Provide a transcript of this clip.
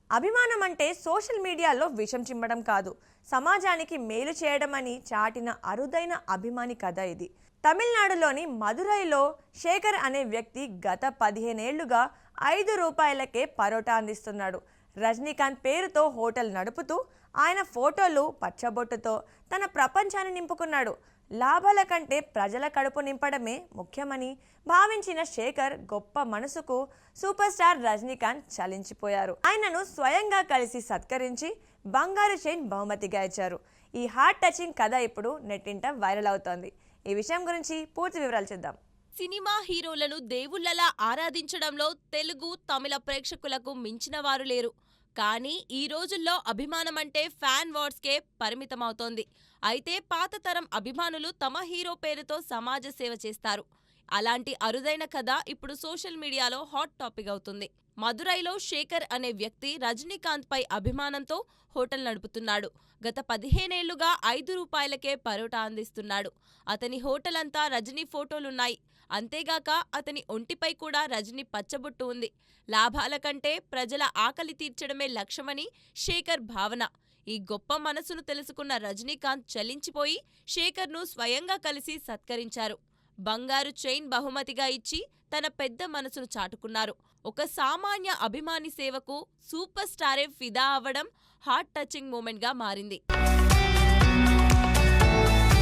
అభిమానం అంటే సోషల్ మీడియాలో విషం చిమ్మడం కాదు, సమాజానికి మేలు చేయడం అని చాటిన అరుదైన అభిమాని కథ ఇది. తమిళనాడులోని మదురైలో శేఖర్ అనే వ్యక్తి గత 15 ఏళ్లుగా 5 రూపాయలకే పరోటా అందిస్తున్నాడు. రజనీకాంత్ పేరుతో హోటల్ నడుపుతూ ఆయన ఫోటోలు పచ్చబొట్టుతో తన ప్రపంచాన్ని నింపుకున్నాడు. లాభాల కంటే ప్రజల కడుపు నింపడమే ముఖ్యమని భావించిన శేఖర్ గొప్ప మనసుకు సూపర్ స్టార్ రజనీకాంత్ చలించిపోయారు. ఆయనను స్వయంగా కలిసి సత్కరించి బంగారు చైన్ బహుమతిగా ఇచ్చారు. ఈ హార్ట్ టచింగ్ కథ ఇప్పుడు నెట్టింట వైరల్ అవుతోంది. ఈ విషయం గురించి పూర్తి వివరాలు చూద్దాం. సినిమా హీరోలను దేవుళ్లలా ఆరాధించడంలో తెలుగు, తమిళ ప్రేక్షకులకు మించిన వారు లేరు. కానీ ఈ రోజుల్లో అభిమానమంటే ఫ్యాన్ వార్స్కే పరిమితమవుతోంది. అయితే పాత తరం అభిమానులు తమ హీరో పేరుతో సమాజ సేవ చేస్తారు. అలాంటి అరుదైన కథ ఇప్పుడు సోషల్ మీడియాలో హాట్ టాపిక్ అవుతుంది. మదురైలో శేఖర్ అనే వ్యక్తి రజనీకాంత్ పై అభిమానంతో హోటల్ నడుపుతున్నాడు. గత 15 ఏళ్లుగా 5 రూపాయలకే పరోటా అందిస్తున్నాడు. అతని హోటల్ అంతా రజనీ ఫోటోలున్నాయి. అంతేగాక అతని ఒంటిపై కూడా రజనీ పచ్చబొట్టు ఉంది. లాభాల కంటే ప్రజల ఆకలి తీర్చడమే లక్ష్యమని శేఖర్ భావన. ఈ గొప్ప మనసును తెలుసుకున్న రజనీకాంత్ చలించిపోయి శేఖర్ను స్వయంగా కలిసి సత్కరించారు. బంగారు చైన్ బహుమతిగా ఇచ్చి తన పెద్ద మనసును చాటుకున్నారు. ఒక సామాన్య అభిమాని సేవకు సూపర్ స్టారే ఫిదా అవ్వడం హార్ట్ టచింగ్ మూమెంట్గా మారింది.